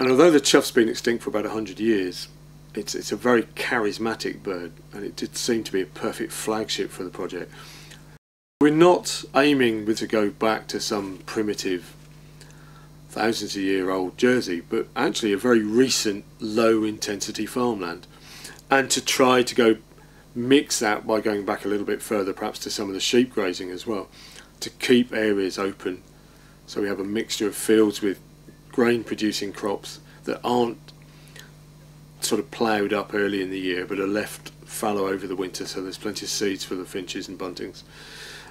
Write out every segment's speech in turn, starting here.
And although the chough's been extinct for about 100 years, it's a very charismatic bird, and it did seem to be a perfect flagship for the project. We're not aiming to go back to some primitive thousands of year old Jersey, but actually a very recent low intensity farmland, and to try to go mix that by going back a little bit further, perhaps to some of the sheep grazing as well, to keep areas open so we have a mixture of fields with grain producing crops that aren't sort of ploughed up early in the year but are left fallow over the winter, so there's plenty of seeds for the finches and buntings.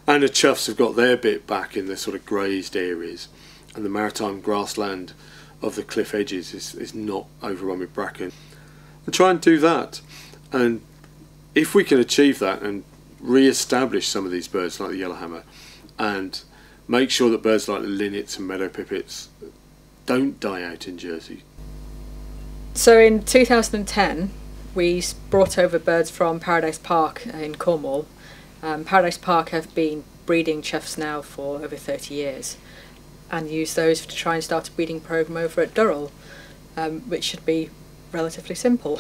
And the choughs have got their bit back in the sort of grazed areas, and the maritime grassland of the cliff edges is not overrun with bracken. And try and do that, and if we can achieve that and re-establish some of these birds like the yellowhammer, and make sure that birds like the linnets and meadow pipits don't die out in Jersey. So in 2010 we brought over birds from Paradise Park in Cornwall. Paradise Park have been breeding choughs now for over 30 years, and use those to try and start a breeding programme over at Durrell, which should be relatively simple.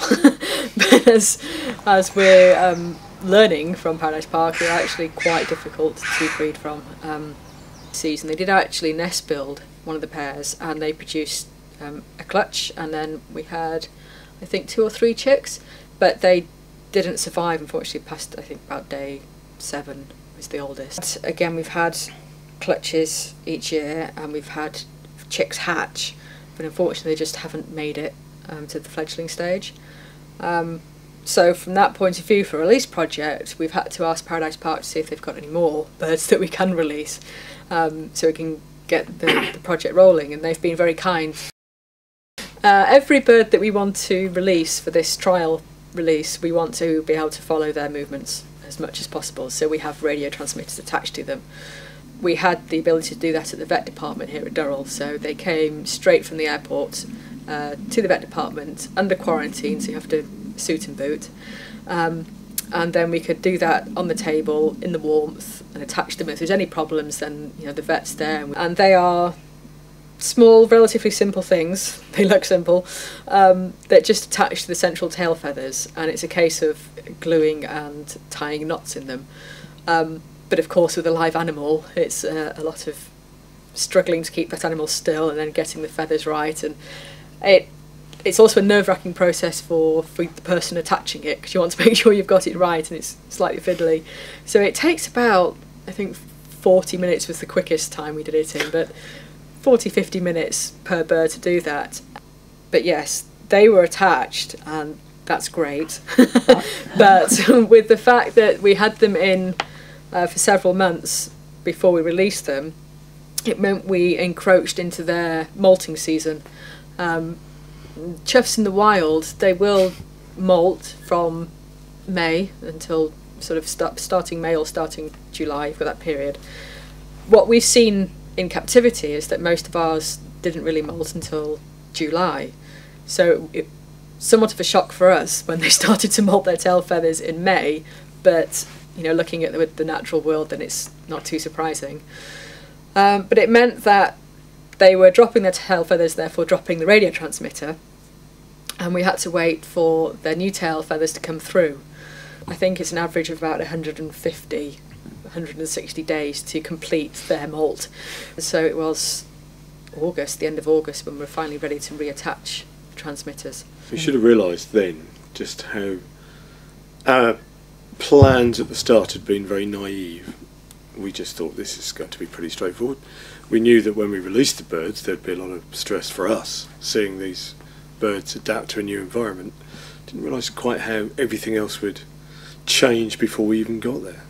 But as we're learning from Paradise Park, they're actually quite difficult to breed from. Season they did actually nest build one of the pairs, and they produced a clutch, and then we had I think 2 or 3 chicks, but they didn't survive, unfortunately, past I think about day 7 was the oldest. Again, we've had clutches each year, and we've had chicks hatch, but unfortunately they just haven't made it to the fledgling stage. So from that point of view, for a release project, we've had to ask Paradise Park to see if they've got any more birds that we can release, so we can get the project rolling, and they've been very kind. Every bird that we want to release for this trial release, we want to be able to follow their movements as much as possible, so we have radio transmitters attached to them. We had the ability to do that at the vet department here at Durrell, so they came straight from the airport to the vet department under quarantine, so you have to suit and boot, and then we could do that on the table in the warmth and attach them. If there's any problems, then you know the vet's there, and they are small, relatively simple things. They look simple, that just attach to the central tail feathers, and it's a case of gluing and tying knots in them. But of course with a live animal it's a lot of struggling to keep that animal still and then getting the feathers right, and it's also a nerve-wracking process for the person attaching it, because you want to make sure you've got it right, and it's slightly fiddly. So it takes about, I think 40 minutes was the quickest time we did it in, but 40-50 minutes per bird to do that. But yes, they were attached, and that's great. But with the fact that we had them in for several months before we released them, it meant we encroached into their molting season. Choughs in the wild, they will molt from May until sort of starting May or starting July, for that period. What we've seen in captivity is that most of ours didn't really molt until July, so it somewhat of a shock for us when they started to molt their tail feathers in May, but you know, looking at the natural world, then it's not too surprising. But it meant that they were dropping their tail feathers, therefore dropping the radio transmitter, and we had to wait for their new tail feathers to come through. I think it's an average of about 160 days to complete their molt. So it was August, the end of August, when we were finally ready to reattach the transmitters. We should have realised then just how our plans at the start had been very naive. We just thought this is going to be pretty straightforward. We knew that when we released the birds there'd be a lot of stress for us, seeing these birds adapt to a new environment. Didn't realise quite how everything else would change before we even got there.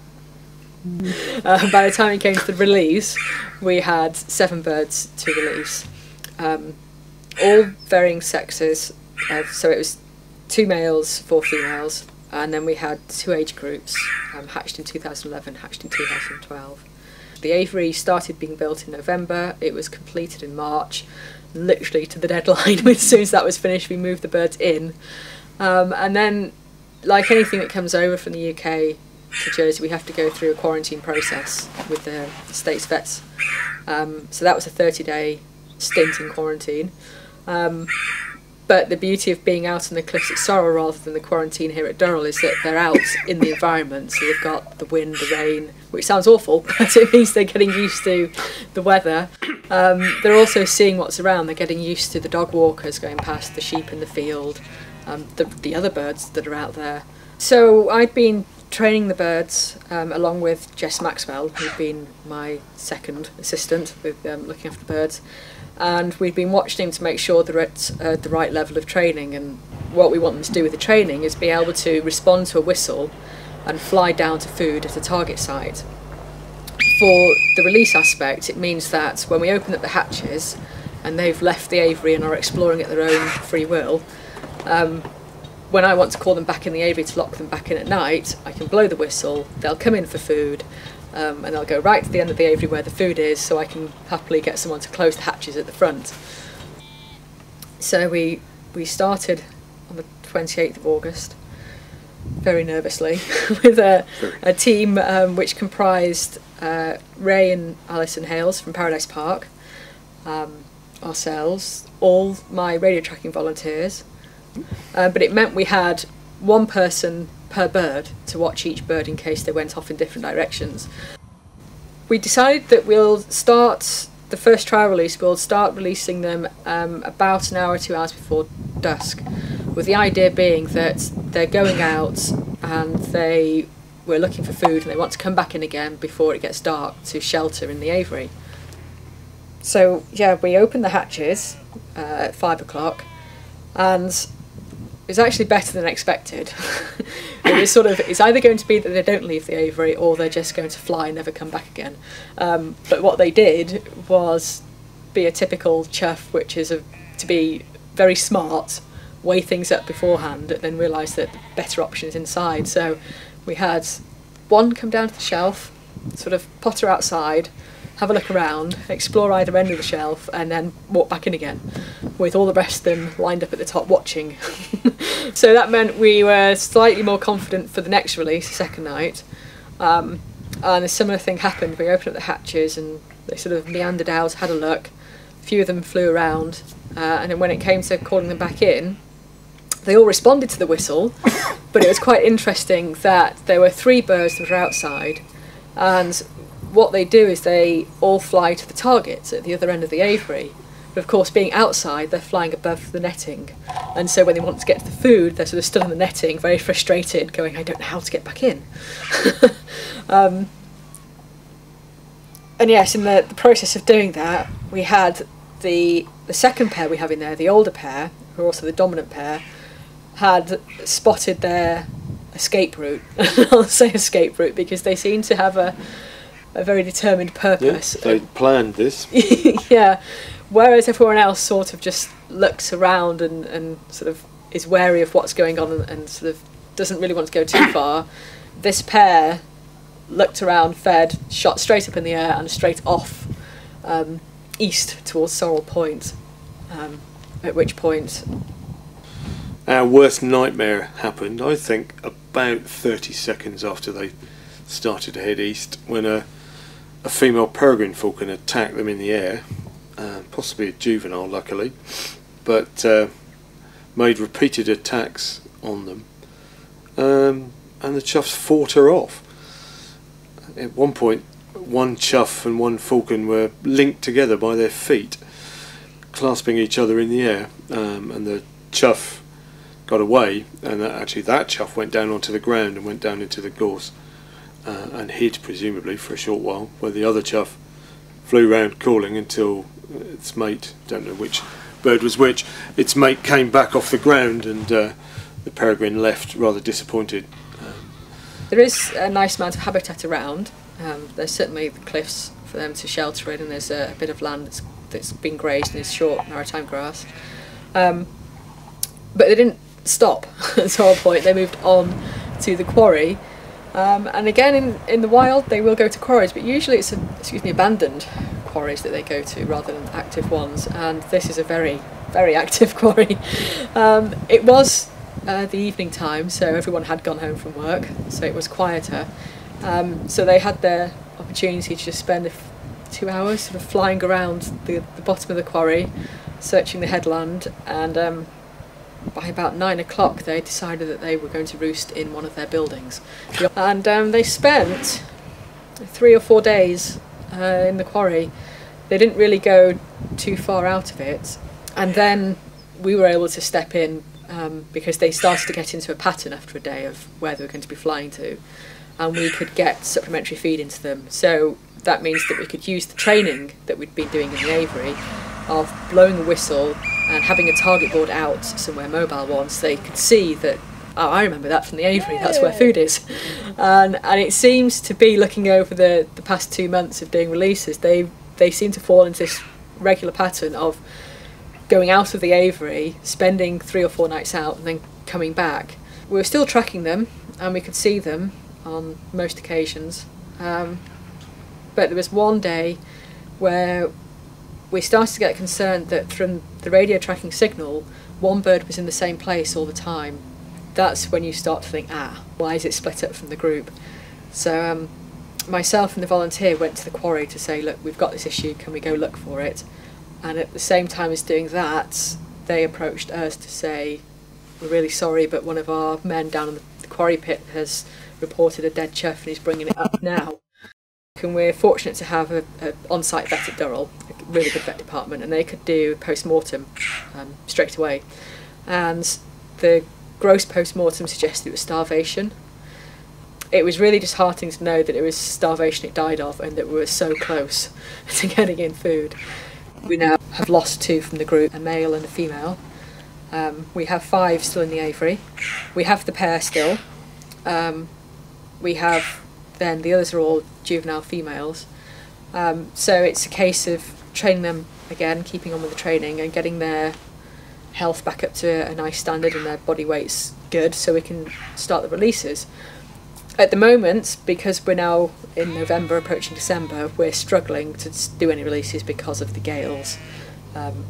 By the time it came to the release, we had 7 birds to release, all varying sexes, so it was 2 males, 4 females, and then we had 2 age groups, hatched in 2011, hatched in 2012. The aviary started being built in November, it was completed in March, literally to the deadline. As soon as that was finished, we moved the birds in, and then, like anything that comes over from the UK to Jersey, we have to go through a quarantine process with the state's vets. So that was a 30-day stint in quarantine. But the beauty of being out on the cliffs at Sorrel rather than the quarantine here at Durrell is that they're out in the environment, so they've got the wind, the rain, which sounds awful, but it means they're getting used to the weather. They're also seeing what's around. They're getting used to the dog walkers going past, the sheep in the field, the other birds that are out there. So I'd been training the birds along with Jess Maxwell, who'd been my second assistant with looking after the birds. And we've been watching them to make sure they're at the right level of training, and what we want them to do with the training is be able to respond to a whistle and fly down to food at a target site. For the release aspect, it means that when we open up the hatches and they've left the aviary and are exploring at their own free will, when I want to call them back in the aviary to lock them back in at night, I can blow the whistle, they'll come in for food, and they'll go right to the end of the aviary where the food is, so I can happily get someone to close the hatches at the front. So we started on the 28th of August, very nervously, with a team which comprised Ray and Alison Hales from Paradise Park, ourselves, all my radio tracking volunteers, but it meant we had one person per bird to watch each bird in case they went off in different directions. We decided that we'll start the first trial release, we'll start releasing them about an hour or 2 hours before dusk, with the idea being that they're going out and they were looking for food and they want to come back in again before it gets dark to shelter in the aviary. So yeah, we opened the hatches at 5 o'clock, and it was actually better than expected. It's either going to be that they don't leave the aviary or they're just going to fly and never come back again. But what they did was be a typical chuff, which is to be very smart, weigh things up beforehand, and then realise that the better option is inside. So we had one come down to the shelf, sort of potter outside, have a look around, explore either end of the shelf, and then walk back in again, with all the rest of them lined up at the top watching. So that meant we were slightly more confident for the next release, the second night, and a similar thing happened. We opened up the hatches and they sort of meandered out, had a look, a few of them flew around, and then when it came to calling them back in, they all responded to the whistle, but it was quite interesting that there were 3 birds that were outside, and what they do is they all fly to the targets at the other end of the aviary. But of course, being outside, they're flying above the netting. And so when they want to get to the food, they're sort of stood on the netting, very frustrated, going, I don't know how to get back in. And yes, in the process of doing that, we had the second pair we have in there, the older pair, who are also the dominant pair, had spotted their escape route. I'll say escape route because they seem to have a very determined purpose. Yeah, they planned this. Yeah, whereas everyone else sort of just looks around and sort of is wary of what's going on and sort of doesn't really want to go too far. This pair looked around, fed, shot straight up in the air and straight off east towards Sorrel Point, at which point our worst nightmare happened, I think, about 30 seconds after they started to head east, when a female peregrine falcon attacked them in the air, possibly a juvenile luckily, but made repeated attacks on them, and the choughs fought her off. At one point, one chough and one falcon were linked together by their feet, clasping each other in the air, and the chough got away, and actually that chough went down onto the ground and went down into the gorse and hid, presumably, for a short while, where the other chough flew round calling until its mate, don't know which bird was which, its mate came back off the ground, and the peregrine left rather disappointed. There is a nice amount of habitat around. There's certainly the cliffs for them to shelter in, and there's a bit of land that's been grazed and is short maritime grass. But they didn't stop at Sorrel Point. They moved on to the quarry, and again in the wild they will go to quarries, but usually it's abandoned quarries that they go to rather than active ones, and this is a very, very active quarry. It was the evening time, so everyone had gone home from work, so it was quieter, so they had their opportunity to just spend 2 hours sort of flying around the bottom of the quarry, searching the headland, and by about 9 o'clock they decided that they were going to roost in one of their buildings. And they spent 3 or 4 days in the quarry. They didn't really go too far out of it, and then we were able to step in because they started to get into a pattern after a day of where they were going to be flying to, and we could get supplementary feed into them. So that means that we could use the training that we'd been doing in the aviary of blowing a whistle and having a target board out somewhere mobile once they could see that, oh, I remember that from the aviary, that's where food is. And it seems to be, looking over the past 2 months of doing releases, they seem to fall into this regular pattern of going out of the aviary, spending 3 or 4 nights out, and then coming back. We were still tracking them, and we could see them on most occasions. But there was one day where we started to get concerned that from the radio tracking signal, one bird was in the same place all the time. That's when you start to think, why is it split up from the group? So myself and the volunteer went to the quarry to say, look, we've got this issue, can we go look for it? And at the same time as doing that, they approached us to say, we're really sorry, but one of our men down in the quarry pit has reported a dead chough and he's bringing it up now. And we're fortunate to have an on-site vet at Durrell, a really good vet department, and they could do post-mortem straight away. And the gross post-mortem suggested it was starvation. It was really disheartening to know that it was starvation it died of, and that we were so close to getting in food. We now have lost 2 from the group, a male and a female. We have 5 still in the aviary. We have the pair still. We have, then the others are all juvenile females. So it's a case of training them again, keeping on with the training and getting their health back up to a nice standard and their body weight's good, so we can start the releases. At the moment, because we're now in November approaching December, we're struggling to do any releases because of the gales.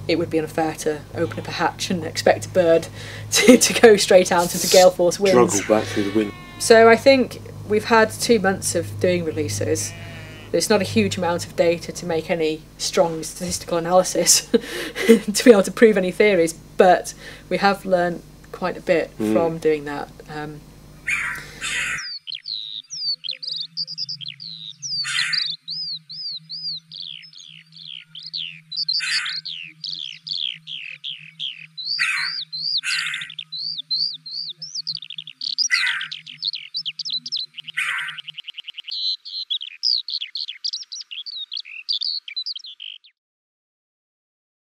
It would be unfair to open up a hatch and expect a bird to go straight out into gale force winds. Struggle back through the wind. So I think we've had 2 months of doing releases. There's not a huge amount of data to make any strong statistical analysis to be able to prove any theories, but we have learned quite a bit from doing that.